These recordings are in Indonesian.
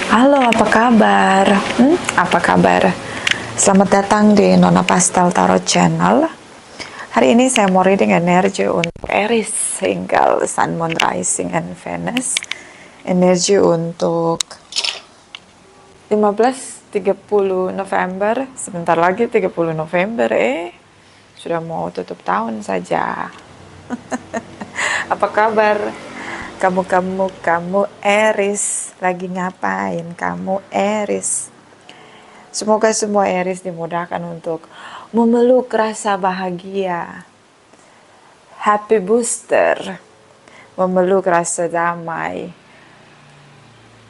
Halo, apa kabar? Apa kabar? Selamat datang di Nona Pastel Tarot Channel. Hari ini saya mau reading energi untuk Aries, single, Sun, Moon, Rising, and Venus. Energi untuk 15-30 November. Sebentar lagi 30 November, sudah mau tutup tahun saja. Apa kabar? Kamu Aries, lagi ngapain? Kamu Aries. Semoga semua Aries dimudahkan untuk memeluk rasa bahagia, happy booster, memeluk rasa damai,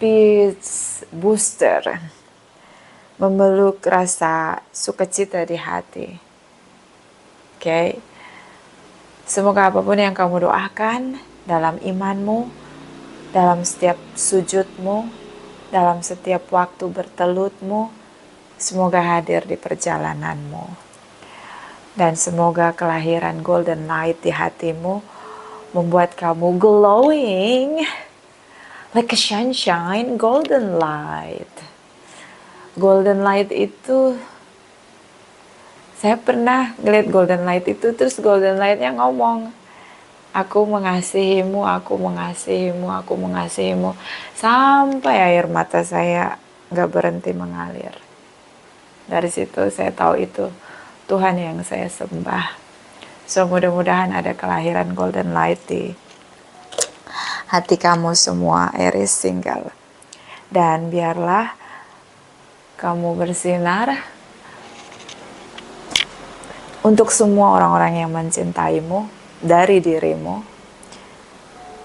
peace booster, memeluk rasa sukacita di hati. Oke. Semoga apapun yang kamu doakan dalam imanmu, dalam setiap sujudmu, dalam setiap waktu bertelutmu, semoga hadir di perjalananmu. Dan semoga kelahiran golden light di hatimu membuat kamu glowing like a sunshine, golden light. Golden light itu, saya pernah ngeliat golden light itu, terus golden lightnya ngomong, aku mengasihimu, aku mengasihimu, aku mengasihimu, sampai air mata saya gak berhenti mengalir. Dari situ saya tahu itu Tuhan yang saya sembah. So mudah-mudahan ada kelahiran golden light di hati kamu semua Aries single. Dan biarlah kamu bersinar untuk semua orang-orang yang mencintaimu dari dirimu,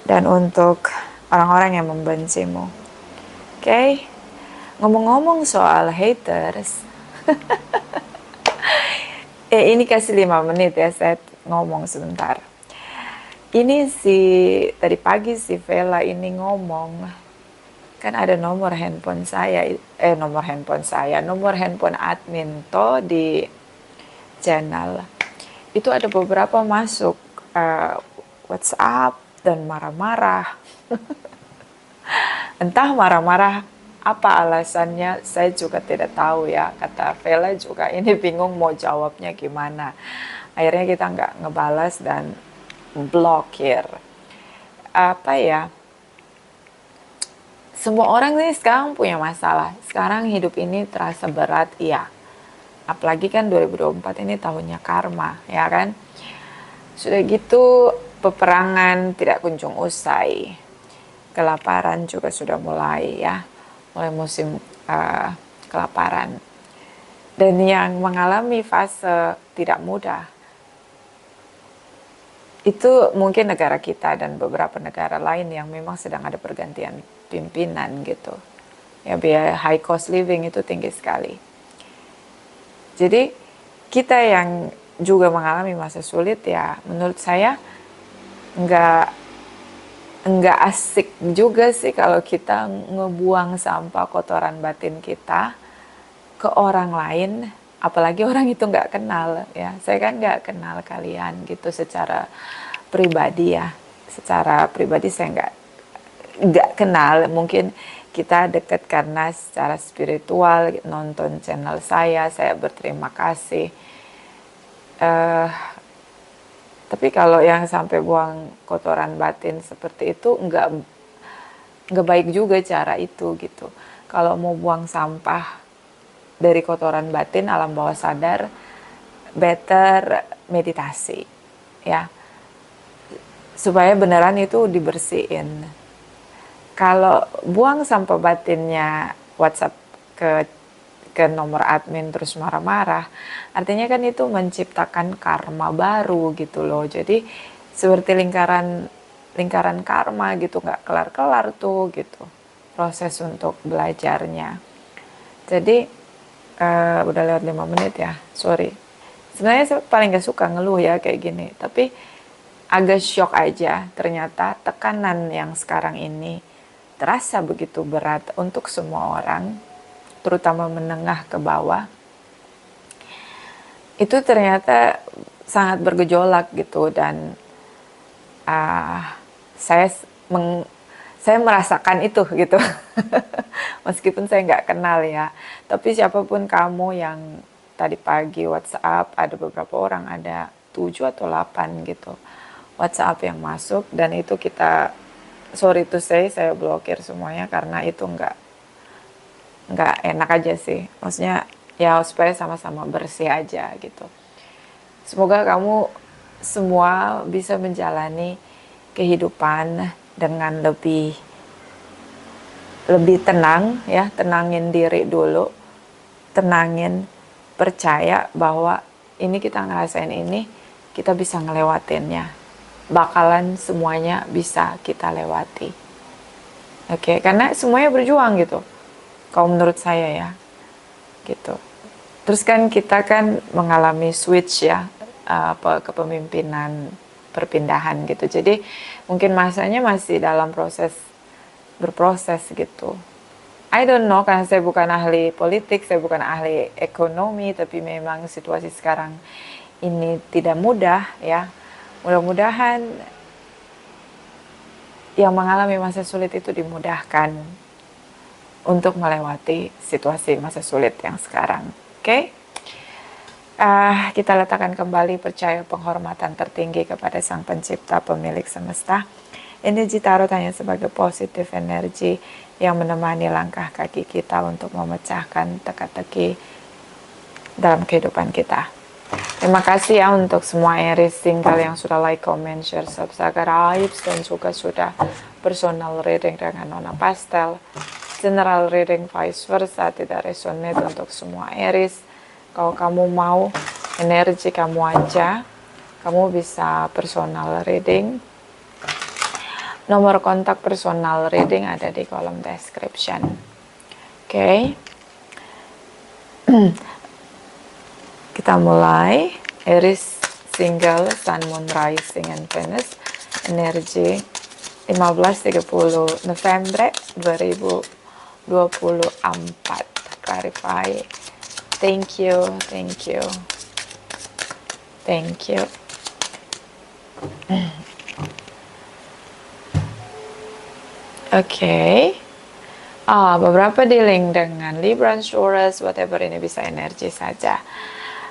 dan untuk orang-orang yang membencimu. Oke? Ngomong-ngomong soal haters, ini kasih 5 menit ya, saya ngomong sebentar. Ini tadi pagi si Vela ini ngomong, kan ada nomor handphone admin to di channel. Itu ada beberapa masuk WhatsApp dan marah-marah. Entah marah-marah apa alasannya, saya juga tidak tahu ya. Kata Vela juga ini bingung mau jawabnya gimana. Akhirnya kita nggak ngebalas dan blokir. Apa ya, semua orang nih sekarang punya masalah. Sekarang hidup ini terasa berat, iya. Apalagi kan 2024 ini tahunnya karma, ya kan? Sudah gitu peperangan tidak kunjung usai. Kelaparan juga sudah mulai ya. Mulai musim kelaparan. Dan yang mengalami fase tidak mudah itu mungkin negara kita dan beberapa negara lain yang memang sedang ada pergantian pimpinan gitu. Ya, biaya high cost living itu tinggi sekali. Jadi kita yang juga mengalami masa sulit ya, menurut saya nggak asik juga sih kalau kita ngebuang sampah kotoran batin kita ke orang lain, apalagi orang itu nggak kenal ya. Saya kan nggak kenal kalian gitu secara pribadi ya. Secara pribadi saya nggak kenal, mungkin kita dekat karena secara spiritual nonton channel saya berterima kasih. Tapi kalau yang sampai buang kotoran batin seperti itu nggak baik juga cara itu gitu. Kalau mau buang sampah dari kotoran batin alam bawah sadar, better meditasi ya, supaya beneran itu dibersihin. Kalau buang sampah batinnya WhatsApp ke nomor admin terus marah-marah, artinya kan itu menciptakan karma baru gitu loh. Jadi seperti lingkaran karma gitu, nggak kelar-kelar tuh gitu proses untuk belajarnya. Jadi udah lewat 5 menit ya, sorry. Sebenarnya saya paling gak suka ngeluh ya kayak gini, tapi agak shock aja ternyata tekanan yang sekarang ini terasa begitu berat untuk semua orang, terutama menengah ke bawah. Itu ternyata sangat bergejolak gitu, dan saya saya merasakan itu gitu. Meskipun saya nggak kenal ya. Tapi siapapun kamu yang tadi pagi WhatsApp, ada beberapa orang, ada 7 atau 8 gitu WhatsApp yang masuk, dan itu kita, sorry to say, saya blokir semuanya karena itu nggak enak aja sih. Maksudnya ya supaya sama-sama bersih aja gitu. Semoga kamu semua bisa menjalani kehidupan dengan lebih tenang ya, tenangin diri dulu, tenangin, percaya bahwa ini kita ngerasain ini, kita bisa ngelewatinnya, bakalan semuanya bisa kita lewati. Oke, karena semuanya berjuang gitu, kalau menurut saya ya, gitu. Terus kan kita kan mengalami switch ya, kepemimpinan, perpindahan gitu. Jadi mungkin masanya masih dalam berproses gitu. I don't know, karena saya bukan ahli politik, saya bukan ahli ekonomi, tapi memang situasi sekarang ini tidak mudah ya. Mudah-mudahan yang mengalami masa sulit itu dimudahkan untuk melewati situasi masa sulit yang sekarang. Oke? Kita letakkan kembali percaya penghormatan tertinggi kepada Sang Pencipta, pemilik semesta. Energi tarot hanya sebagai positif energi yang menemani langkah kaki kita untuk memecahkan teka-teki dalam kehidupan kita. Terima kasih ya untuk semua Aries single yang sudah like, comment, share, subscribe, dan juga sudah personal reading dengan Nona Pastel. General reading vice versa tidak resonate untuk semua Aries. Kalau kamu mau energi kamu aja, kamu bisa personal reading. Nomor kontak personal reading ada di kolom description. Oke. Kita mulai. Aries single, Sun, Moon, Rising, and Venus. Energi 15-30 November 2024. Clarify. Thank you. Oke. Beberapa dealing dengan Libra, Taurus, whatever, ini bisa energi saja.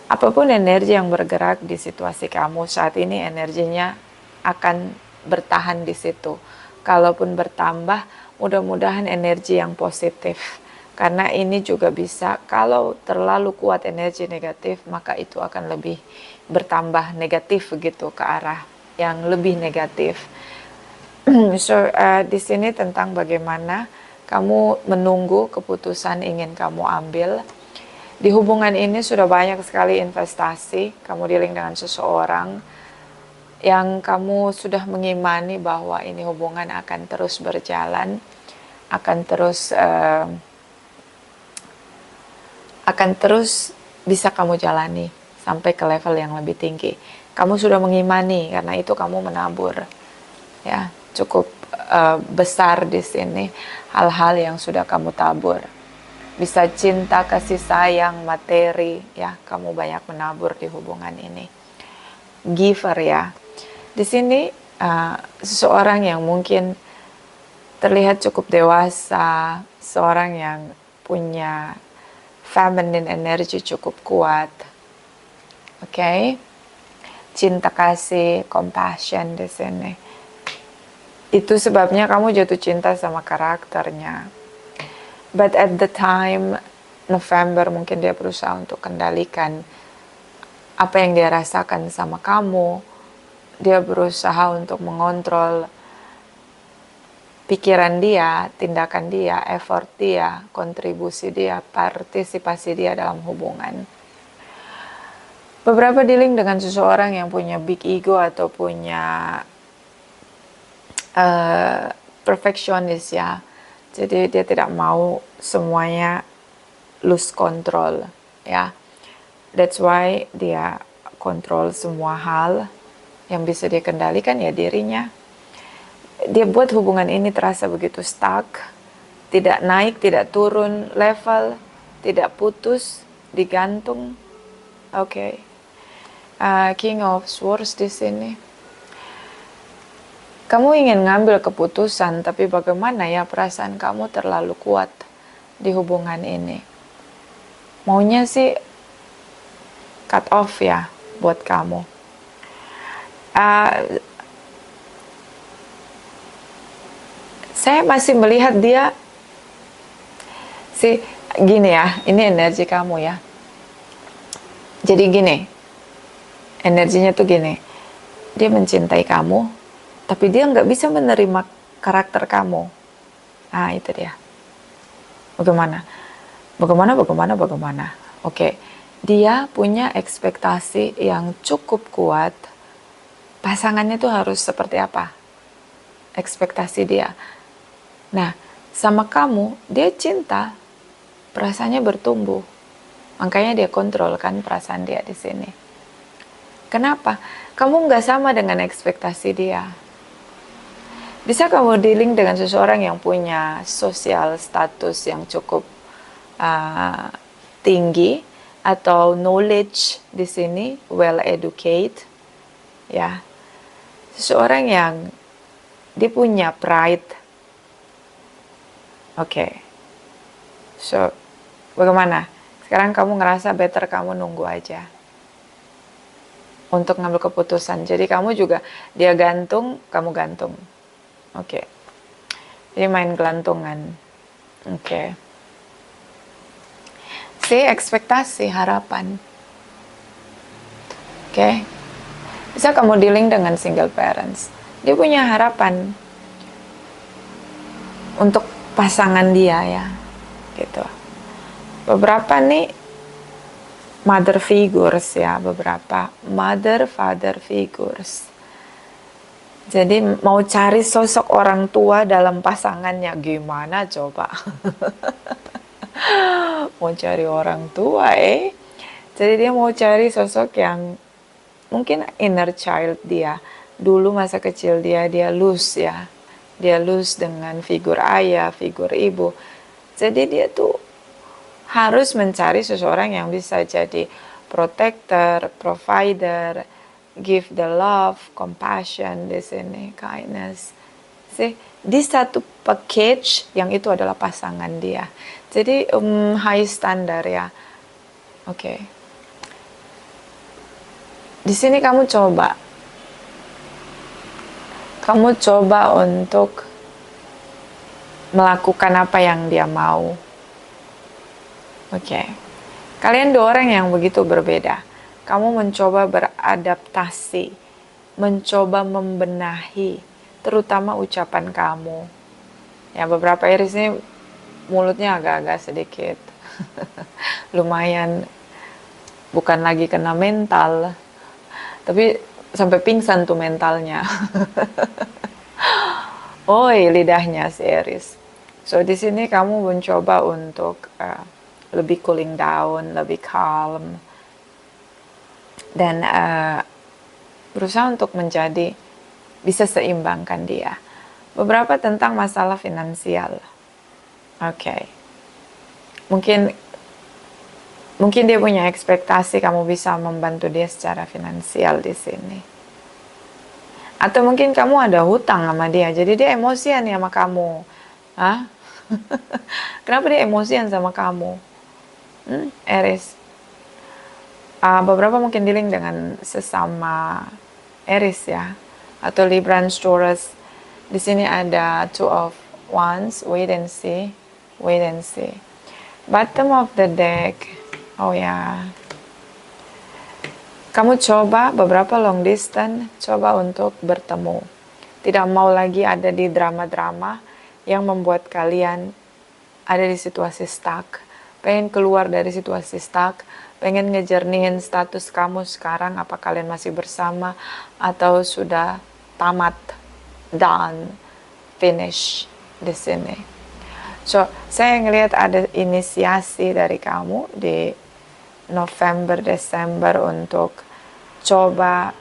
Apapun energi yang bergerak di situasi kamu saat ini, energinya akan bertahan di situ. Kalaupun bertambah, mudah-mudahan energi yang positif. Karena ini juga bisa, kalau terlalu kuat energi negatif, maka itu akan lebih bertambah negatif gitu, ke arah yang lebih negatif. So, di sini tentang bagaimana kamu menunggu keputusan ingin kamu ambil. Di hubungan ini sudah banyak sekali investasi, kamu dealing dengan seseorang yang kamu sudah mengimani bahwa ini hubungan akan terus berjalan, akan terus bisa kamu jalani sampai ke level yang lebih tinggi. Kamu sudah mengimani, karena itu kamu menabur. Ya, cukup besar di sini hal-hal yang sudah kamu tabur. Bisa cinta, kasih sayang, materi, ya, kamu banyak menabur di hubungan ini. Giver ya. Di sini seseorang yang mungkin terlihat cukup dewasa, seorang yang punya feminine energy cukup kuat. Oke. Cinta, kasih, compassion di sini. Itu sebabnya kamu jatuh cinta sama karakternya. But at the time, November, mungkin dia berusaha untuk kendalikan apa yang dia rasakan sama kamu. Dia berusaha untuk mengontrol pikiran dia, tindakan dia, effort dia, kontribusi dia, partisipasi dia dalam hubungan. Beberapa dealing dengan seseorang yang punya big ego atau punya perfectionist ya. Jadi dia tidak mau semuanya lose control ya. That's why dia kontrol semua hal. Yang bisa dia kendalikan ya dirinya. Dia buat hubungan ini terasa begitu stuck, tidak naik, tidak turun level, tidak putus, digantung. Oke. King of Swords di sini. Kamu ingin ngambil keputusan, tapi bagaimana ya perasaan kamu terlalu kuat di hubungan ini. Maunya sih cut off ya buat kamu. Saya masih melihat dia sih gini ya, ini energi kamu ya. Jadi gini, energinya tuh gini, dia mencintai kamu, tapi dia nggak bisa menerima karakter kamu. Ah, itu dia. Bagaimana? Oke, dia punya ekspektasi yang cukup kuat. Pasangannya tuh harus seperti apa? Ekspektasi dia. Nah, sama kamu, dia cinta, perasaannya bertumbuh. Makanya dia kontrol kan perasaan dia di sini. Kenapa? Kamu nggak sama dengan ekspektasi dia. Bisa kamu dealing dengan seseorang yang punya sosial status yang cukup tinggi atau knowledge di sini, well educated, ya. Seseorang yang dia punya pride. Oke. So, bagaimana? Sekarang kamu ngerasa better kamu nunggu aja untuk ngambil keputusan. Jadi kamu juga, dia gantung, kamu gantung. Oke. Jadi main gelantungan. Oke. Ekspektasi, harapan. Oke. Bisa kamu dealing dengan single parents. Dia punya harapan untuk pasangan dia ya. Gitu. Beberapa nih mother figures ya, beberapa mother father figures. Jadi mau cari sosok orang tua dalam pasangannya gimana coba? Mau cari orang tua Jadi dia mau cari sosok yang mungkin inner child dia. Dulu masa kecil dia lose ya. Dia lose dengan figur ayah, figur ibu. Jadi dia tuh harus mencari seseorang yang bisa jadi protector, provider, give the love, compassion di sini, kindness. Di satu package yang itu adalah pasangan dia. Jadi high standar ya. Oke. Di sini kamu coba untuk melakukan apa yang dia mau. Oke. Kalian dua orang yang begitu berbeda. Kamu mencoba beradaptasi, mencoba membenahi, terutama ucapan kamu. Ya, beberapa Aries ini mulutnya agak-agak sedikit lumayan, bukan lagi kena mental, tapi sampai pingsan tuh mentalnya. Lidahnya si Aries. So di sini kamu mencoba untuk lebih cooling down, lebih calm, dan berusaha untuk menjadi bisa seimbangkan dia. Beberapa tentang masalah finansial. Oke. Mungkin dia punya ekspektasi kamu bisa membantu dia secara finansial di sini. Atau mungkin kamu ada hutang sama dia, jadi dia emosian ya sama kamu. Hah? Kenapa dia emosian sama kamu? Aries. Beberapa mungkin dealing dengan sesama Aries ya, atau Libra, Taurus. Di sini ada Two of Wands, wait and see. Bottom of the deck, kamu coba beberapa long distance, coba untuk bertemu. Tidak mau lagi ada di drama-drama yang membuat kalian ada di situasi stuck. Pengen keluar dari situasi stuck, pengen ngejernihin status kamu sekarang, apa kalian masih bersama atau sudah tamat, done, finish di sini. So, saya ngelihat ada inisiasi dari kamu di November, Desember untuk coba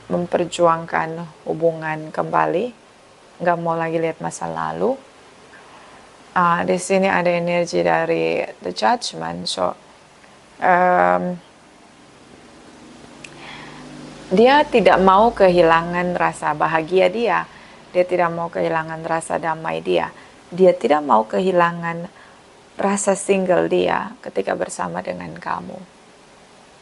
memperjuangkan hubungan kembali, nggak mau lagi lihat masa lalu. Di sini ada energi dari The Judgment, so dia tidak mau kehilangan rasa bahagia dia. dia tidak mau kehilangan rasa damai dia tidak mau kehilangan rasa single dia ketika bersama dengan kamu.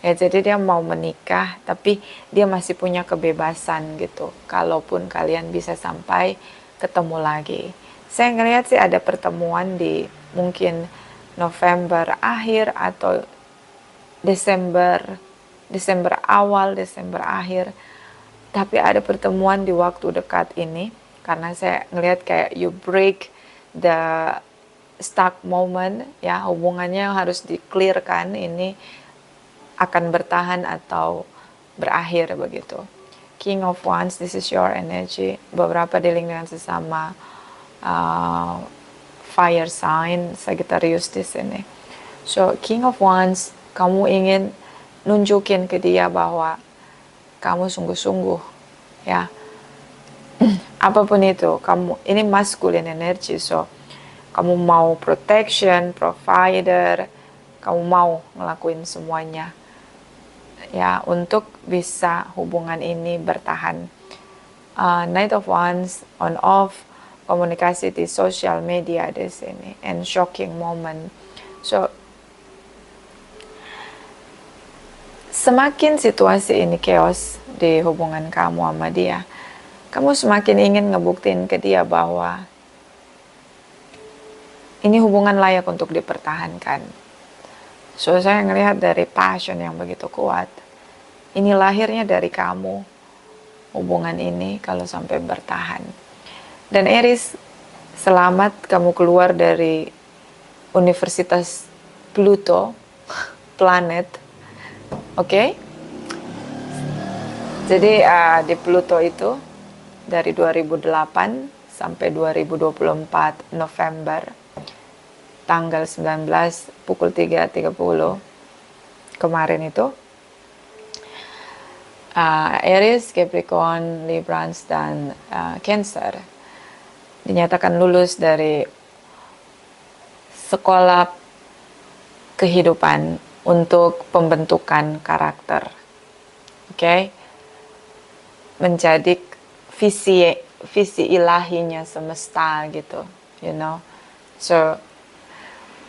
Ya, jadi dia mau menikah, tapi dia masih punya kebebasan gitu. Kalaupun kalian bisa sampai ketemu lagi. Saya ngelihat sih ada pertemuan di mungkin November akhir atau Desember awal, Desember akhir. Tapi ada pertemuan di waktu dekat ini. Karena saya ngelihat kayak you break the stuck moment, ya hubungannya harus di-clearkan ini akan bertahan atau berakhir begitu. King of Wands, this is your energy. Beberapa dealing dengan sesama fire sign, Sagittarius di sini. So, King of Wands, kamu ingin nunjukin ke dia bahwa kamu sungguh-sungguh, ya. Apapun itu, kamu ini masculine energy, so kamu mau protection, provider, kamu mau ngelakuin semuanya. Ya, untuk bisa hubungan ini bertahan. Knight of Wands, on off, komunikasi di social media di sini, and shocking moment. So, semakin situasi ini chaos di hubungan kamu sama dia, kamu semakin ingin ngebuktiin ke dia bahwa ini hubungan layak untuk dipertahankan. So, saya ngelihat dari passion yang begitu kuat. Ini lahirnya dari kamu, hubungan ini kalau sampai bertahan. Dan Aries, selamat kamu keluar dari Universitas Pluto, planet. Oke? Jadi di Pluto itu, dari 2008 sampai 2024 November, tanggal 19 pukul 3.30 kemarin itu, Aries, Capricorn, Libra, dan Cancer dinyatakan lulus dari sekolah kehidupan untuk pembentukan karakter. Oke? Menjadi visi ilahinya semesta gitu, you know. So,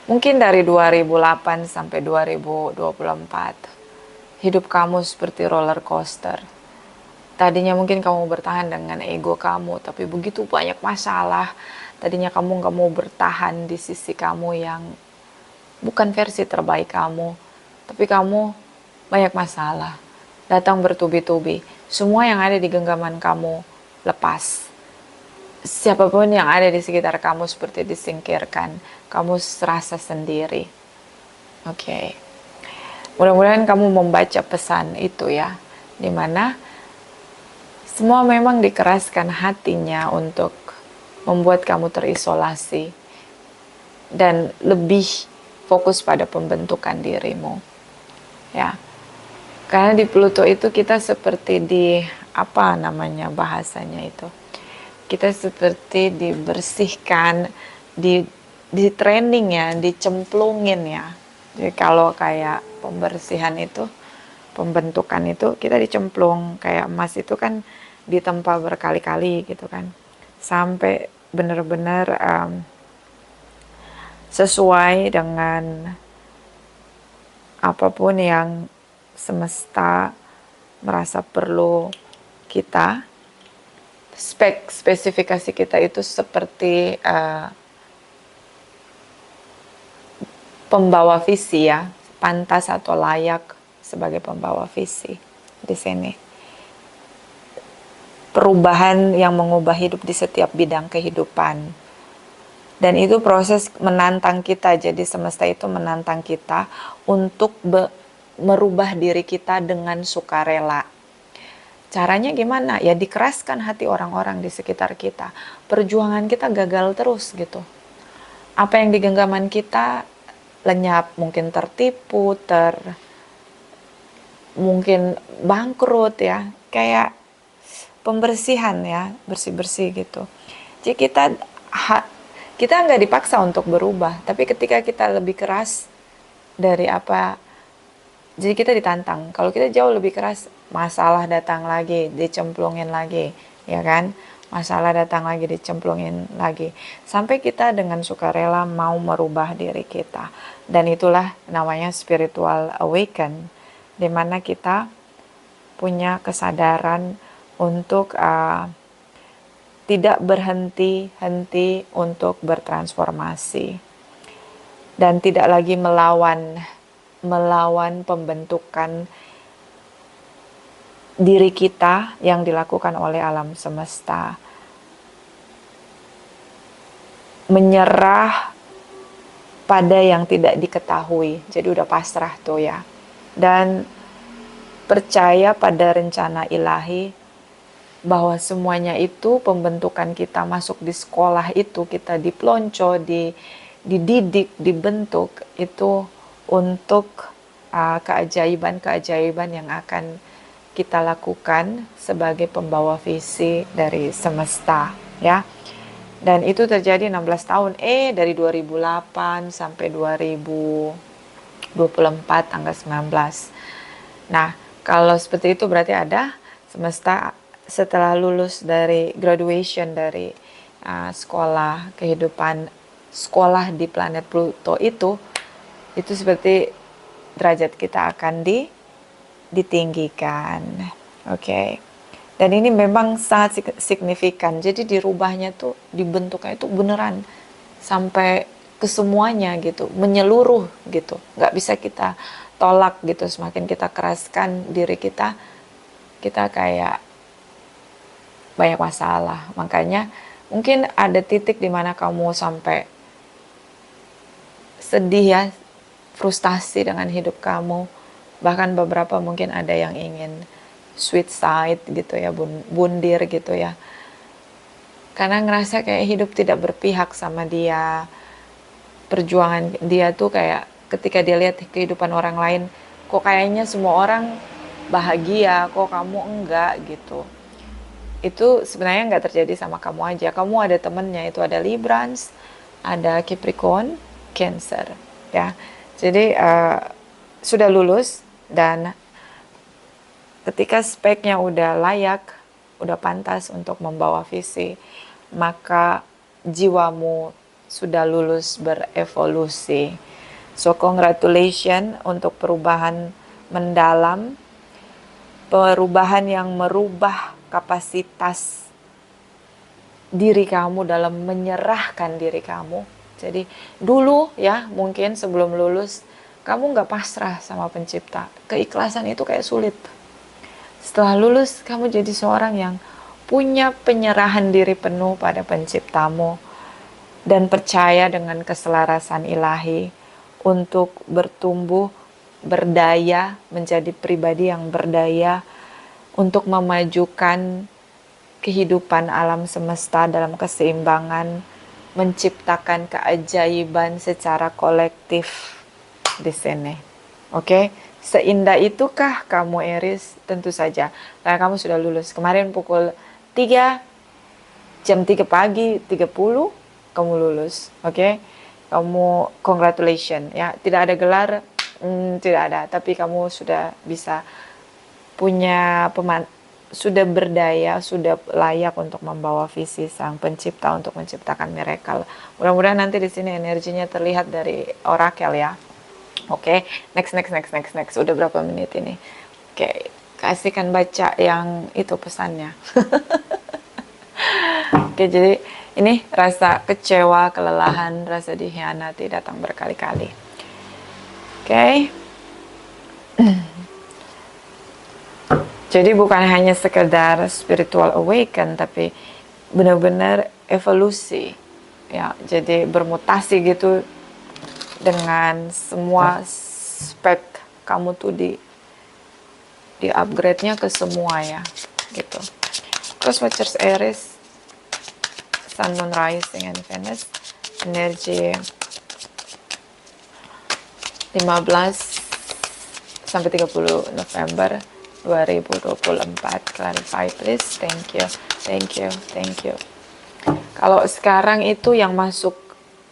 mungkin dari 2008 sampai 2024 hidup kamu seperti roller coaster. Tadinya mungkin kamu bertahan dengan ego kamu, tapi begitu banyak masalah. Tadinya kamu gak mau bertahan di sisi kamu yang bukan versi terbaik kamu, tapi kamu banyak masalah. Datang bertubi-tubi. Semua yang ada di genggaman kamu lepas. Siapapun yang ada di sekitar kamu seperti disingkirkan. Kamu serasa sendiri. Oke. Mudah-mudahan kamu membaca pesan itu ya, dimana semua memang dikeraskan hatinya untuk membuat kamu terisolasi dan lebih fokus pada pembentukan dirimu, ya. Karena di Pluto itu kita seperti di apa namanya bahasanya itu, kita seperti dibersihkan, di training ya, dicemplungin ya. Jadi kalau kayak pembersihan itu, pembentukan itu, kita dicemplung. Kayak emas itu kan ditempa berkali-kali gitu kan, sampai benar-benar sesuai dengan apapun yang semesta merasa perlu kita. Spesifikasi kita itu seperti pembawa visi ya, pantas atau layak sebagai pembawa visi di sini. Perubahan yang mengubah hidup di setiap bidang kehidupan. Dan itu proses menantang kita, jadi semesta itu menantang kita untuk merubah diri kita dengan sukarela. Caranya gimana? Ya dikeraskan hati orang-orang di sekitar kita. Perjuangan kita gagal terus gitu. Apa yang di genggaman kita lenyap, mungkin tertipu, mungkin bangkrut ya, kayak pembersihan ya, bersih-bersih gitu. Jadi kita nggak dipaksa untuk berubah, tapi ketika kita lebih keras dari apa, jadi kita ditantang. Kalau kita jauh lebih keras, masalah datang lagi, dicemplungin lagi, ya kan? masalah datang lagi, dicemplungin lagi. Sampai kita dengan sukarela mau merubah diri kita. Dan itulah namanya spiritual awaken, di mana kita punya kesadaran untuk tidak berhenti-henti untuk bertransformasi. Dan tidak lagi melawan pembentukan diri kita yang dilakukan oleh alam semesta. Menyerah pada yang tidak diketahui. Jadi udah pasrah tuh ya. Dan percaya pada rencana ilahi, bahwa semuanya itu pembentukan kita masuk di sekolah itu, kita dipelonco, dididik, dibentuk itu untuk keajaiban-keajaiban yang akan kita lakukan sebagai pembawa visi dari semesta ya. Dan itu terjadi 16 tahun dari 2008 sampai 2024 tanggal 19. Nah, kalau seperti itu berarti ada semesta setelah lulus dari graduation dari sekolah kehidupan, sekolah di planet Pluto itu seperti derajat kita akan ditinggikan. Oke. Dan ini memang sangat signifikan. Jadi dirubahnya tuh, dibentuknya itu beneran sampai ke semuanya gitu, menyeluruh gitu. Nggak bisa kita tolak gitu. Semakin kita keraskan diri kita kayak banyak masalah. Makanya mungkin ada titik di mana kamu sampai sedih ya, frustasi dengan hidup kamu. Bahkan beberapa mungkin ada yang ingin suicide gitu ya, bundir gitu ya. Karena ngerasa kayak hidup tidak berpihak sama dia. Perjuangan dia tuh kayak ketika dia lihat kehidupan orang lain, kok kayaknya semua orang bahagia, kok kamu enggak gitu. Itu sebenarnya nggak terjadi sama kamu aja. Kamu ada temennya, itu ada Librans, ada Capricorn, Cancer ya. Jadi sudah lulus, dan ketika speknya udah layak, udah pantas untuk membawa visi, maka jiwamu sudah lulus berevolusi. So congratulations untuk perubahan mendalam, perubahan yang merubah kapasitas diri kamu dalam menyerahkan diri kamu. Jadi dulu ya, mungkin sebelum lulus kamu nggak pasrah sama pencipta. Keikhlasan itu kayak sulit. Setelah lulus kamu jadi seorang yang punya penyerahan diri penuh pada penciptamu dan percaya dengan keselarasan ilahi untuk bertumbuh, berdaya, menjadi pribadi yang berdaya untuk memajukan kehidupan alam semesta dalam keseimbangan, menciptakan keajaiban secara kolektif di sini. Oke, seindah itukah kamu Aries? Tentu saja, karena kamu sudah lulus. Kemarin pukul 3, jam 3 pagi 30, kamu lulus. Oke, kamu congratulations ya. Tidak ada gelar, tidak ada, tapi kamu sudah bisa punya sudah berdaya, sudah layak untuk membawa visi sang pencipta untuk menciptakan miracle. Mudah-mudahan nanti di sini energinya terlihat dari orakel ya. Oke, next. Udah berapa menit ini? Oke, kasihkan baca yang itu pesannya. Oke, jadi ini rasa kecewa, kelelahan, rasa dikhianati datang berkali-kali. Oke. Jadi bukan hanya sekedar spiritual awaken, tapi benar-benar evolusi ya. Jadi bermutasi gitu dengan semua spek kamu tuh di upgrade-nya ke semua ya gitu. Terus Watchers Aries, Sun, Moon, Rising, and Venus, energi 15 sampai 30 November 2024. Clarify please. Thank you. Kalau sekarang itu yang masuk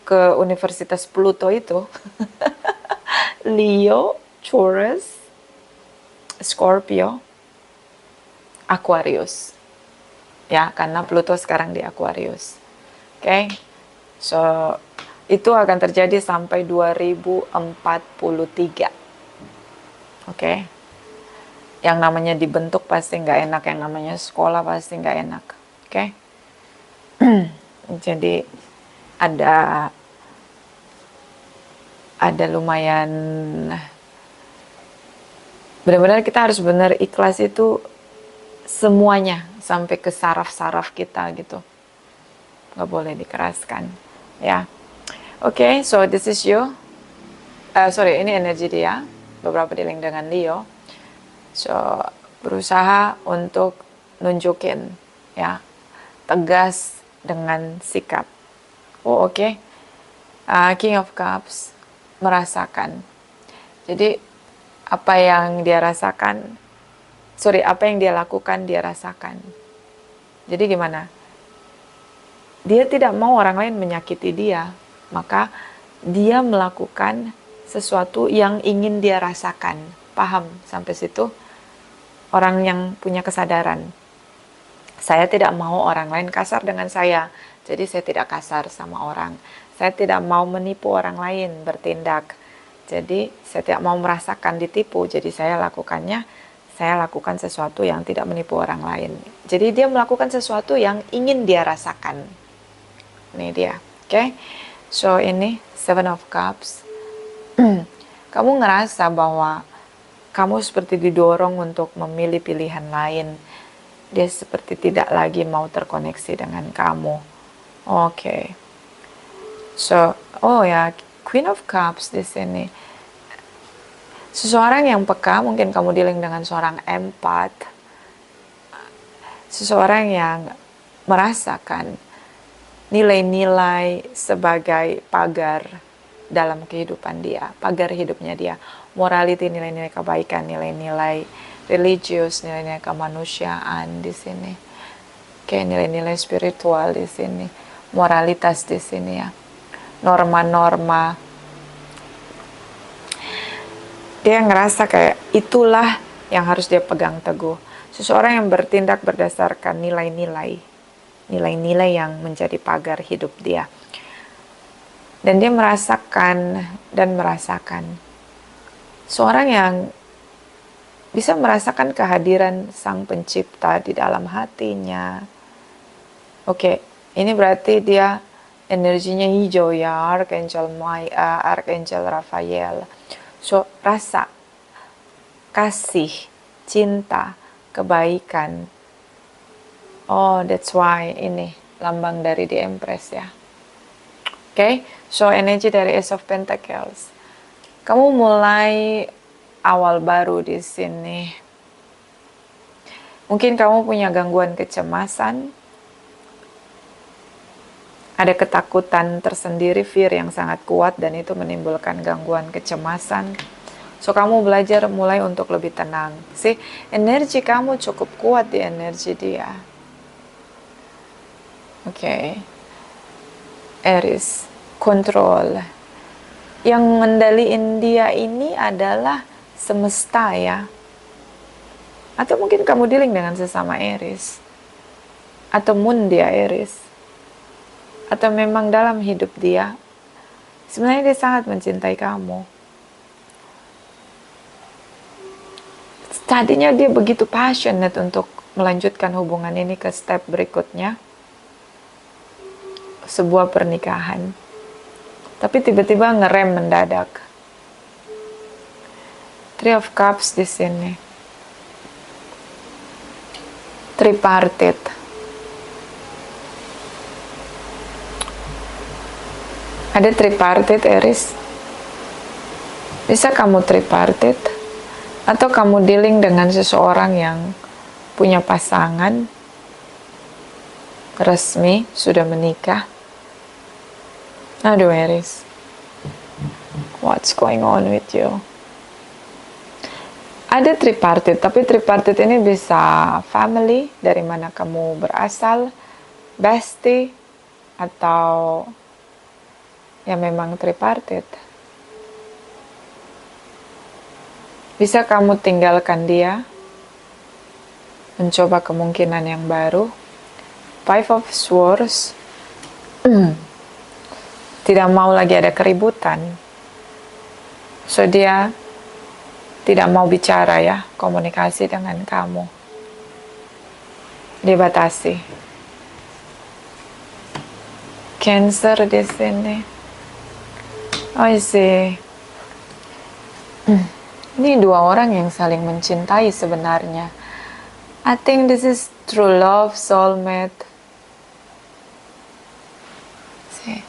ke Universitas Pluto itu Leo, Taurus, Scorpio, Aquarius. ya, karena Pluto sekarang di Aquarius. Oke, so itu akan terjadi sampai 2043. Oke, yang namanya dibentuk pasti nggak enak, yang namanya sekolah pasti nggak enak. Oke, jadi ada lumayan, benar-benar kita harus benar ikhlas itu semuanya sampai ke saraf-saraf kita gitu, nggak boleh dikeraskan ya. Oke, so this is you. Sorry, ini energi dia, beberapa dealing dengan Leo. So berusaha untuk nunjukin ya, tegas dengan sikap. Oh oke. King of Cups merasakan. Jadi apa yang dia lakukan dia rasakan. Jadi gimana? Dia tidak mau orang lain menyakiti dia, maka dia melakukan sesuatu yang ingin dia rasakan. Paham sampai situ? Orang yang punya kesadaran. Saya tidak mau orang lain kasar dengan saya, jadi saya tidak kasar sama orang. Saya tidak mau menipu orang lain bertindak, jadi saya tidak mau merasakan ditipu, jadi saya lakukan sesuatu yang tidak menipu orang lain. Jadi dia melakukan sesuatu yang ingin dia rasakan. Ini dia, oke? So ini Seven of Cups. Kamu ngerasa bahwa kamu seperti didorong untuk memilih pilihan lain. Dia seperti tidak lagi mau terkoneksi dengan kamu. Oke. So, oh ya, Queen of Cups di sini. Seseorang yang peka, mungkin kamu dealing dengan seorang empat. Seseorang yang merasakan nilai-nilai sebagai pagar dalam kehidupan dia, pagar hidupnya dia. Morality, nilai-nilai kebaikan, nilai-nilai religius, nilai-nilai kemanusiaan di sini. Oke, nilai-nilai spiritual di sini, moralitas di sini ya. Norma-norma. Dia ngerasa kayak itulah yang harus dia pegang teguh. Seseorang yang bertindak berdasarkan nilai-nilai yang menjadi pagar hidup dia. Dan dia merasakan seorang yang bisa merasakan kehadiran Sang Pencipta di dalam hatinya. Oke, ini berarti dia energinya hijau ya, Archangel Raphael. So, rasa kasih, cinta, kebaikan. Oh, that's why ini lambang dari The Empress ya. Oke, so energi dari Ace of Pentacles. Kamu mulai awal baru di sini. Mungkin kamu punya gangguan kecemasan. Ada ketakutan tersendiri, fear yang sangat kuat, dan itu menimbulkan gangguan kecemasan. So, kamu belajar mulai untuk lebih tenang. Energi kamu cukup kuat di energi dia. Oke. Aries, kontrol. Yang mengendalikan dia ini adalah semesta ya. Atau mungkin kamu dealing dengan sesama Aries. Atau moon dia Aries. Atau memang dalam hidup dia, sebenarnya dia sangat mencintai kamu. Tadinya dia begitu passionate untuk melanjutkan hubungan ini ke step berikutnya. Sebuah pernikahan. Tapi tiba-tiba ngerem mendadak. Three of Cups di sini. Tripartite. Ada tripartite Aries. Bisa kamu tripartite, atau kamu dealing dengan seseorang yang punya pasangan resmi, sudah menikah. Aduh Aries, what's going on with you? Ada tripartite, tapi tripartite ini bisa family, dari mana kamu berasal, bestie, atau ya memang tripartite. Bisa kamu tinggalkan dia, mencoba kemungkinan yang baru, Five of Swords tidak mau lagi ada keributan. So dia tidak mau bicara ya, komunikasi dengan kamu. Dibatasi. Cancer di sini. Oh, I see. Ini dua orang yang saling mencintai sebenarnya. I think this is true love, soulmate. See.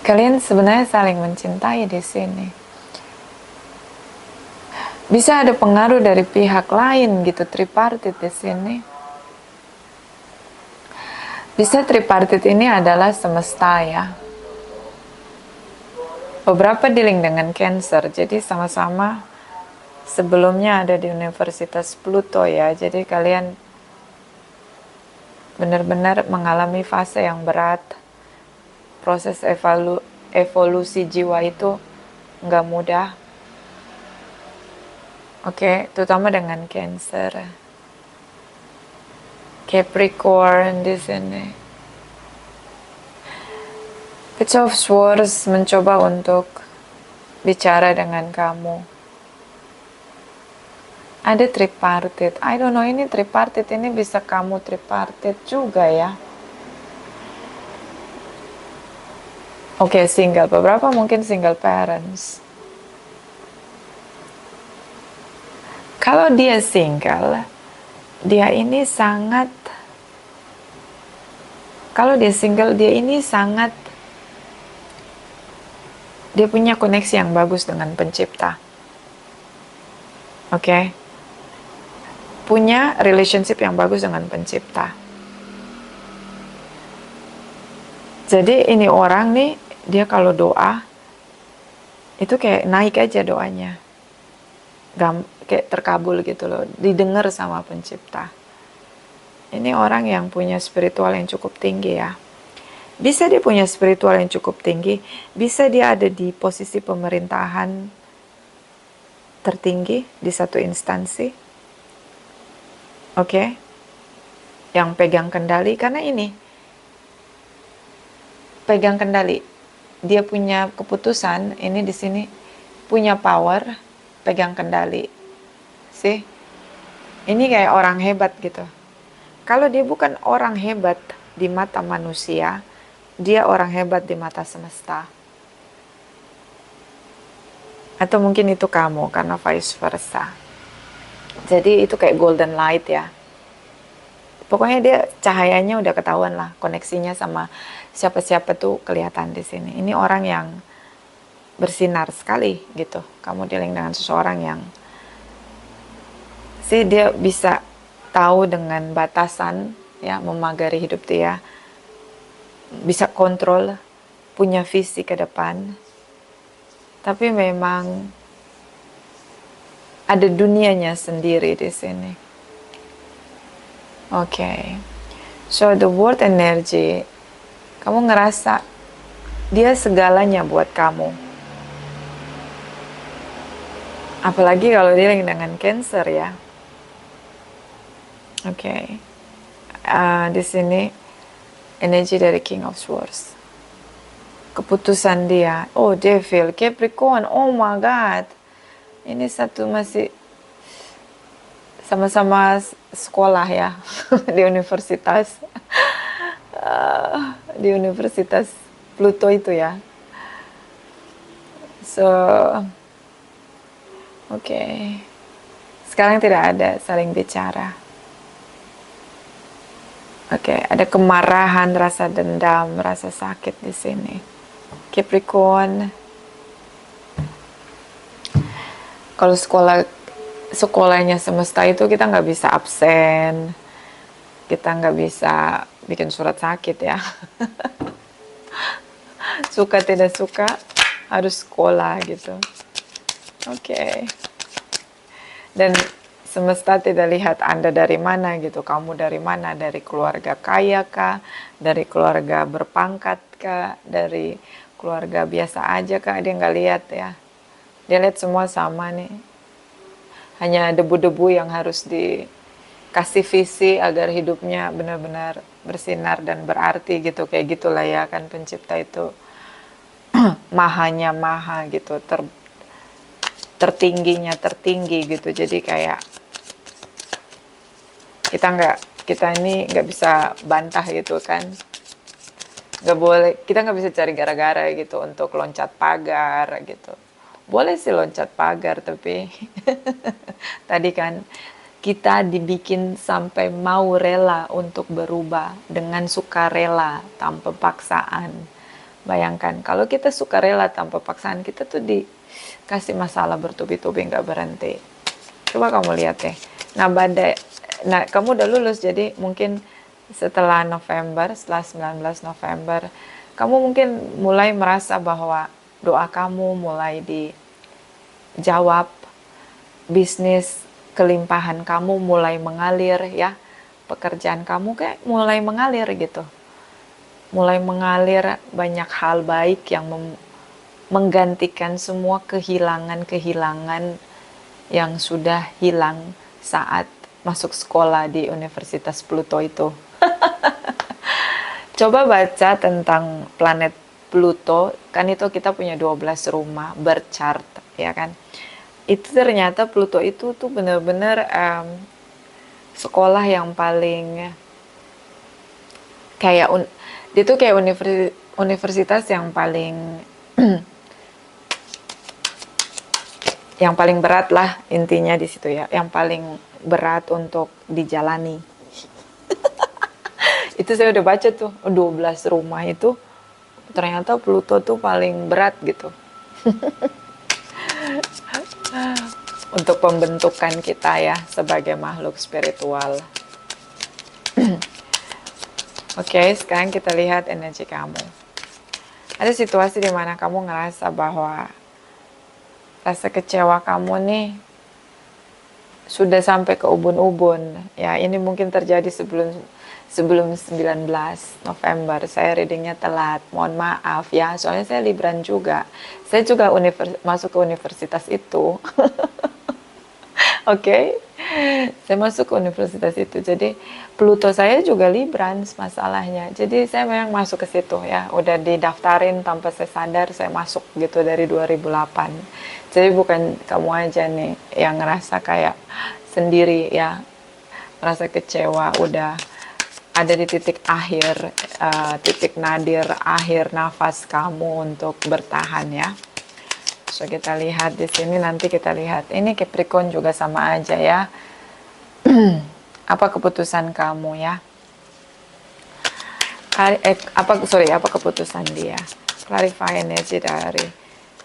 Kalian sebenarnya saling mencintai di sini. Bisa ada pengaruh dari pihak lain gitu, tripartit di sini. Bisa tripartit ini adalah semesta ya. Beberapa dealing dengan Cancer, jadi sama-sama sebelumnya ada di Universitas Pluto ya. Jadi kalian benar-benar mengalami fase yang berat. Proses evolusi jiwa itu nggak mudah. Oke, terutama dengan Cancer. Capricorn di sini. Page of Swords mencoba untuk bicara dengan kamu. Ada tripartit. I don't know, ini tripartit ini bisa kamu tripartit juga ya. Oke, single. Beberapa mungkin single parents. Kalau dia single, dia ini sangat, dia punya koneksi yang bagus dengan pencipta. Oke. Punya relationship yang bagus dengan pencipta. Jadi ini orang nih, dia kalau doa, itu kayak naik aja doanya. Kayak terkabul gitu loh, didengar sama pencipta. Ini orang yang punya spiritual yang cukup tinggi ya. Bisa dia punya spiritual yang cukup tinggi, bisa dia ada di posisi pemerintahan tertinggi di satu instansi. Oke. Yang pegang kendali, karena ini pegang kendali. Dia punya keputusan, ini di sini punya power, pegang kendali. Sih. Ini kayak orang hebat gitu. Kalau dia bukan orang hebat di mata manusia, dia orang hebat di mata semesta. Atau mungkin itu kamu, karena vice versa. Jadi itu kayak golden light ya. Pokoknya dia cahayanya udah ketahuan lah, koneksinya sama siapa-siapa tuh kelihatan di sini. Ini orang yang bersinar sekali gitu. Kamu dealing dengan seseorang yang dia bisa tahu dengan batasan ya, memagari hidup dia, bisa kontrol, punya visi ke depan, tapi memang ada dunianya sendiri di sini. Oke. So the word energy, kamu ngerasa dia segalanya buat kamu. Apalagi kalau dia dengan Cancer ya. Oke. Di sini energi dari King of Swords. Keputusan dia. Oh, Devil, Capricorn. Oh my God. Ini satu masih sama-sama sekolah ya di universitas. Di Universitas Pluto itu ya. So, oke. Sekarang tidak ada saling bicara. Oke, ada kemarahan, rasa dendam, rasa sakit di sini. Capricorn. Kalau sekolahnya semesta itu kita nggak bisa absen, kita nggak bisa bikin surat sakit ya. Suka tidak suka harus sekolah gitu. Oke. Dan semesta tidak lihat Anda dari mana gitu, kamu dari mana, dari keluarga kaya kah, dari keluarga berpangkat kah, dari keluarga biasa aja kah, dia nggak lihat ya. Dia lihat semua sama nih. Hanya debu-debu yang harus kasih visi agar hidupnya benar-benar bersinar dan berarti gitu, kayak gitulah ya kan, pencipta itu mahanya maha gitu, tertingginya tertinggi gitu. Jadi kayak kita ini nggak bisa bantah gitu kan, nggak boleh, kita nggak bisa cari gara-gara gitu untuk loncat pagar gitu. Boleh sih loncat pagar, tapi tadi kan kita dibikin sampai mau rela untuk berubah dengan sukarela tanpa paksaan. Bayangkan kalau kita sukarela tanpa paksaan, kita tuh dikasih masalah bertubi-tubi nggak berhenti. Coba kamu lihat deh. Nah kamu udah lulus, jadi mungkin setelah November, setelah 19 November, kamu mungkin mulai merasa bahwa doa kamu mulai dijawab, bisnis kelimpahan kamu mulai mengalir ya, pekerjaan kamu kayak mulai mengalir gitu. Mulai mengalir banyak hal baik yang menggantikan semua kehilangan-kehilangan yang sudah hilang saat masuk sekolah di Universitas Pluto itu. Coba baca tentang planet Pluto, kan itu kita punya 12 rumah berchart, ya kan. Itu ternyata Pluto itu tuh benar-benar sekolah yang paling kayak dia tuh kayak universitas yang paling yang paling berat lah intinya di situ ya, yang paling berat untuk dijalani. Itu saya udah baca tuh 12 rumah itu ternyata Pluto tuh paling berat gitu. Untuk pembentukan kita ya sebagai makhluk spiritual. Oke, sekarang kita lihat energi kamu. Ada situasi di mana kamu ngerasa bahwa rasa kecewa kamu nih sudah sampai ke ubun-ubun. Ya, ini mungkin terjadi sebelum 19 November. Saya readingnya telat, mohon maaf ya, soalnya saya Libran juga. Saya juga masuk ke universitas itu. Oke, saya masuk ke universitas itu. Jadi Pluto saya juga Librans masalahnya. Jadi saya memang masuk ke situ ya. Udah didaftarin tanpa saya sadar, saya masuk gitu dari 2008. Jadi bukan kamu aja nih yang ngerasa kayak sendiri ya, merasa kecewa, udah ada di titik akhir, titik nadir akhir nafas kamu untuk bertahan ya. So kita lihat di sini, nanti kita lihat ini Capricorn juga sama aja ya. Apa keputusan kamu ya? Apa keputusan dia? Clarify energi dari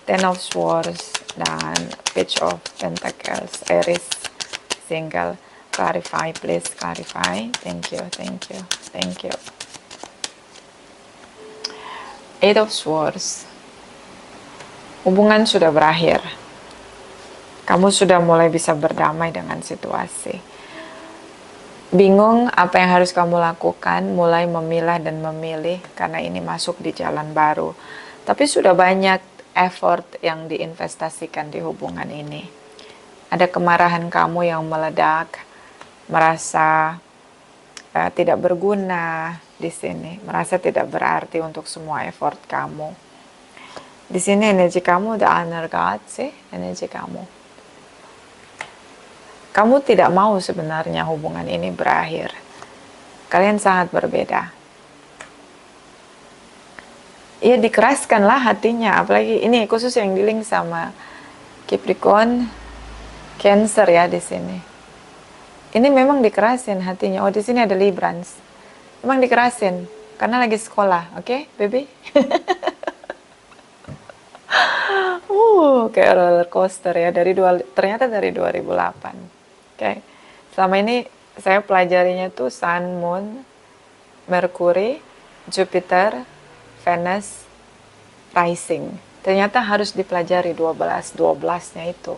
Ten of Swords dan Page of Pentacles, Aries, single. Clarify, please clarify. Thank you, thank you, thank you. Eight of Swords. Hubungan sudah berakhir. Kamu sudah mulai bisa berdamai dengan situasi. Bingung apa yang harus kamu lakukan, mulai memilah dan memilih karena ini masuk di jalan baru. Tapi sudah banyak effort yang diinvestasikan di hubungan ini. Ada kemarahan kamu yang meledak, merasa tidak berguna di sini, merasa tidak berarti untuk semua effort kamu. Di sini energi kamu the honor God sih, energi kamu. Kamu tidak mau sebenarnya hubungan ini berakhir. Kalian sangat berbeda. Ya dikeraskanlah hatinya, apalagi ini khusus yang di-link sama Capricorn, Cancer ya di sini. Ini memang dikerasin hatinya. Oh di sini ada Librans. Memang dikerasin karena lagi sekolah, oke, baby? Kayak roller coaster ya, ternyata dari 2008. Oke. Selama ini saya pelajarinya tuh Sun, Moon, Mercury, Jupiter, Venus, Rising. Ternyata harus dipelajari 12-12-nya itu.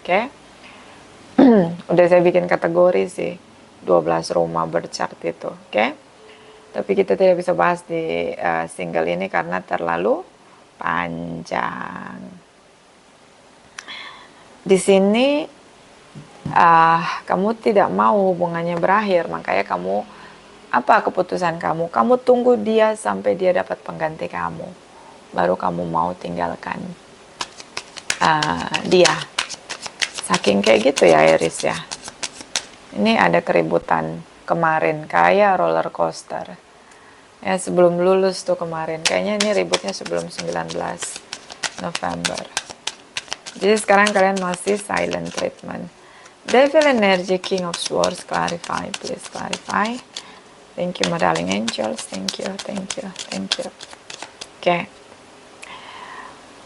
Oke. Udah saya bikin kategori sih 12 rumah berchart itu, oke? Tapi kita tidak bisa bahas di single ini karena terlalu panjang. Di sini kamu tidak mau hubungannya berakhir, makanya kamu, apa keputusan kamu? Kamu tunggu dia sampai dia dapat pengganti kamu, baru kamu mau tinggalkan dia. Saking kayak gitu ya Aries ya. Ini ada keributan kemarin kayak roller coaster. Ya sebelum lulus tuh kemarin. Kayaknya ini ributnya sebelum 19 November. Jadi sekarang kalian masih silent treatment. Devil energy, King of Swords, clarify, please clarify. Thank you my darling angels. Thank you, thank you, thank you. Oke.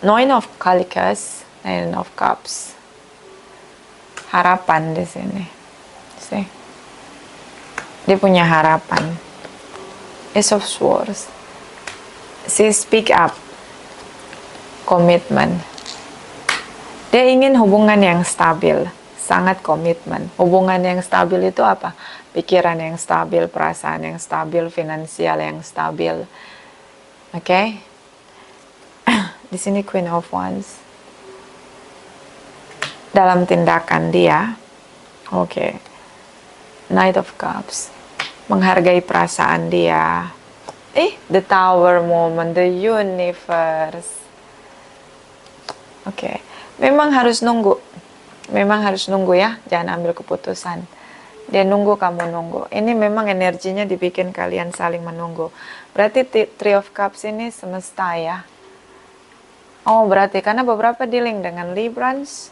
Nine of Calicus, Nine of Cups. Harapan di sini. See? Dia punya harapan. Ace of Swords. See, speak up. Komitmen. Dia ingin hubungan yang stabil. Sangat komitmen. Hubungan yang stabil itu apa? Pikiran yang stabil, perasaan yang stabil, finansial yang stabil. Oke? Di sini Queen of Wands. Dalam tindakan dia, oke. Knight of Cups. Menghargai perasaan dia. The Tower moment, the universe. Oke. Memang harus nunggu. Memang harus nunggu ya. Jangan ambil keputusan. Dia nunggu, kamu nunggu. Ini memang energinya dibikin kalian saling menunggu. Berarti Three of Cups ini semesta ya. Oh, berarti karena beberapa dealing dengan Librans,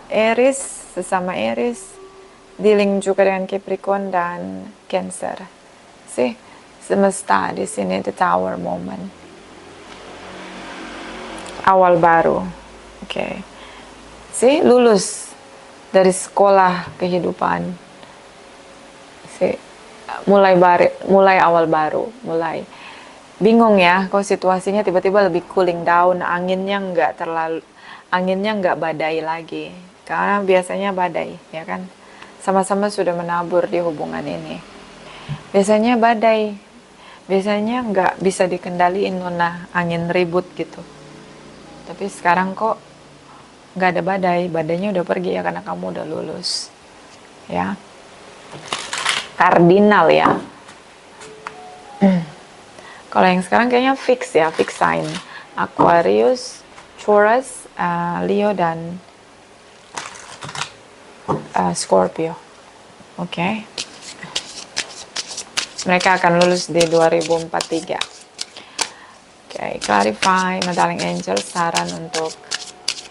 Aries, sesama Aries, dealing juga dengan Capricorn dan Cancer. See, semesta di sini the Tower moment. Awal baru. Oke. See, lulus dari sekolah kehidupan. See, mulai awal baru, mulai bingung ya, kok situasinya tiba-tiba lebih cooling down, anginnya nggak badai lagi, karena biasanya badai, ya kan, sama-sama sudah menabur di hubungan ini. Biasanya badai, biasanya nggak bisa dikendaliin, angin ribut gitu. Tapi sekarang kok nggak ada badai, badainya udah pergi ya karena kamu udah lulus, ya. Kardinal ya. Kalau yang sekarang kayaknya fix ya, fix sign. Aquarius, Taurus, Leo, dan Scorpio. Oke. Mereka akan lulus di 2043. Oke, clarify, my darling angel, saran untuk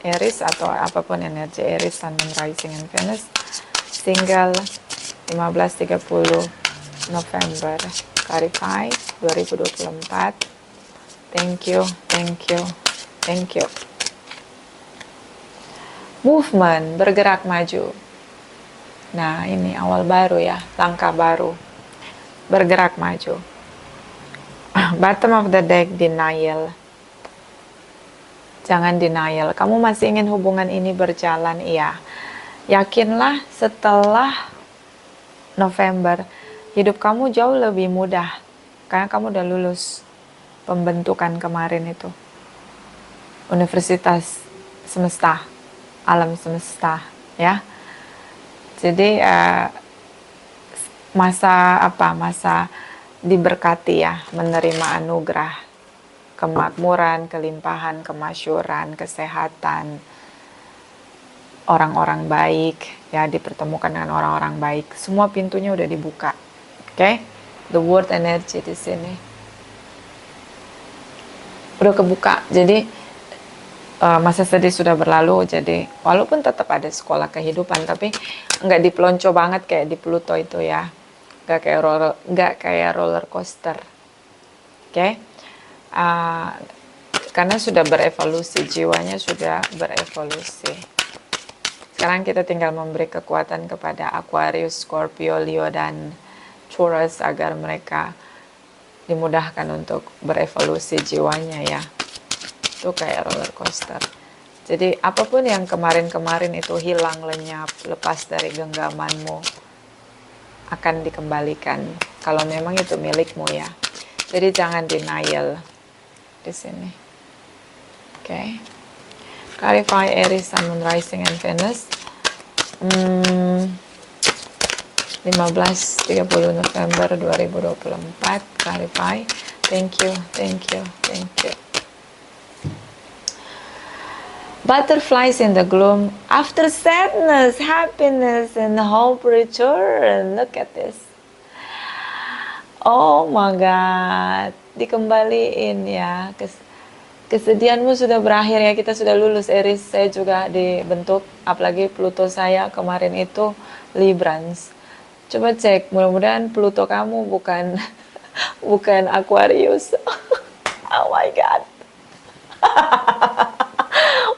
Aries atau apapun energi Aries, Sun, Moon, Rising, and Venus. Single 15-30 November. Clarify 2024. Thank you, thank you, thank you. Movement, bergerak maju. Nah, ini awal baru ya, langkah baru. Bergerak maju. Bottom of the deck, denial. Jangan denial. Kamu masih ingin hubungan ini berjalan, iya. Yakinlah setelah November, hidup kamu jauh lebih mudah. Karena kamu udah lulus pembentukan kemarin itu. Universitas semesta, alam semesta, ya. Jadi masa diberkati ya, menerima anugerah, kemakmuran, kelimpahan, kemasyuran, kesehatan, orang-orang baik, ya, dipertemukan dengan orang-orang baik. Semua pintunya udah dibuka. Oke? The word energy di sini udah kebuka. Jadi masa sedih sudah berlalu. Jadi walaupun tetap ada sekolah kehidupan, tapi nggak dipelonco banget kayak di Pluto itu ya. Nggak kayak roller coaster. Oke? Karena sudah berevolusi, jiwanya sudah berevolusi. Sekarang kita tinggal memberi kekuatan kepada Aquarius, Scorpio, Leo, dan Taurus agar mereka dimudahkan untuk berevolusi jiwanya ya. Itu kayak roller coaster. Jadi apapun yang kemarin-kemarin itu hilang, lenyap, lepas dari genggamanmu, akan dikembalikan kalau memang itu milikmu ya. Jadi jangan denial di sini. Oke. Clarify Aries, Sun, Moon, Rising, and Venus. 15-30 November 2024, clarify. Thank you, thank you, thank you. Butterflies in the gloom. After sadness, happiness, and hope return. Look at this. Oh my God. Dikembaliin ya. Kesedihanmu sudah berakhir ya. Kita sudah lulus, Aries. Saya juga dibentuk. Apalagi Pluto saya kemarin itu Librans. Coba cek. Mudah-mudahan Pluto kamu bukan bukan Aquarius. Oh my God.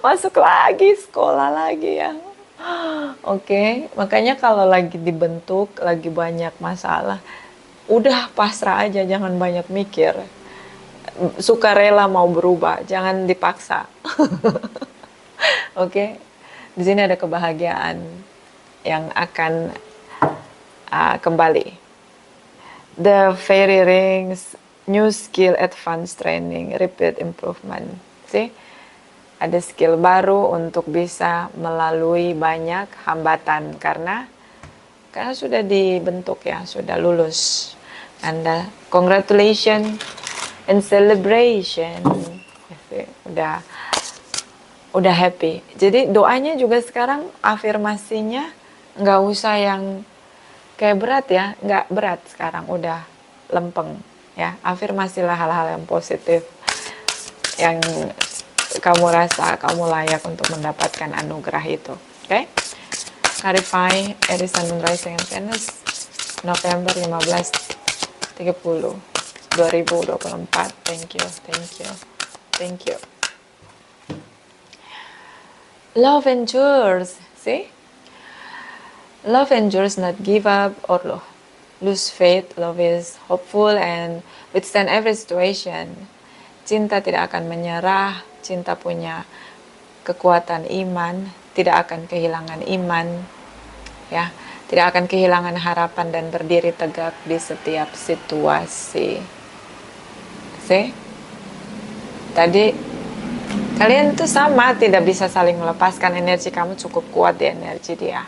Masuk lagi, sekolah lagi ya. Oke, makanya kalau lagi dibentuk, lagi banyak masalah, udah pasrah aja, jangan banyak mikir. Sukarela mau berubah, jangan dipaksa. Oke, di sini ada kebahagiaan yang akan kembali. The fairy rings, new skill, advanced training, repeat improvement. See? Ada skill baru untuk bisa melalui banyak hambatan karena sudah dibentuk ya, sudah lulus. Anda congratulations and celebration. Udah happy. Jadi doanya juga sekarang afirmasinya nggak usah yang kayak berat ya, nggak berat sekarang, udah lempeng ya. Afirmasilah hal-hal yang positif yang kamu rasa kamu layak untuk mendapatkan anugerah itu. Oke? Clarify Aries Sun Moon Rising and Venus November 15-30 2024. Thank you, thank you, thank you. Love endures. See? Love endures, not give up or lose faith. Love is hopeful and withstand every situation. Cinta tidak akan menyerah, cinta punya kekuatan iman, tidak akan kehilangan iman, ya, tidak akan kehilangan harapan dan berdiri tegak di setiap situasi. See? Tadi kalian tuh sama, tidak bisa saling melepaskan, energi kamu cukup kuat di energi dia.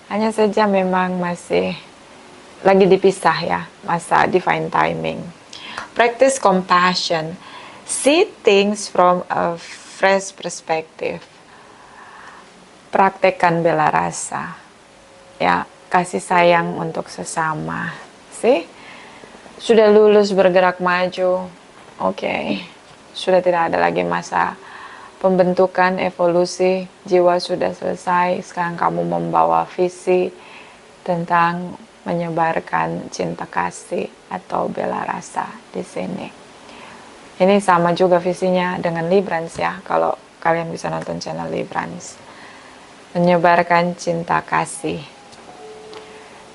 Hanya saja memang masih lagi dipisah ya, masa divine timing. Practice compassion. See things from a fresh perspective. Praktekkan bela rasa. Ya, kasih sayang untuk sesama. See? Sudah lulus, bergerak maju. Oke. Sudah tidak ada lagi masa pembentukan, evolusi. Jiwa sudah selesai. Sekarang kamu membawa visi tentang menyebarkan cinta kasih atau bela rasa di sini. Ini sama juga visinya dengan Librans ya, kalau kalian bisa nonton channel Librans. Menyebarkan cinta kasih.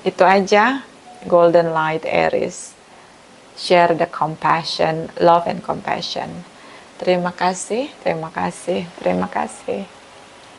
Itu aja, Golden Light Aries. Share the compassion, love and compassion. Terima kasih, terima kasih, terima kasih.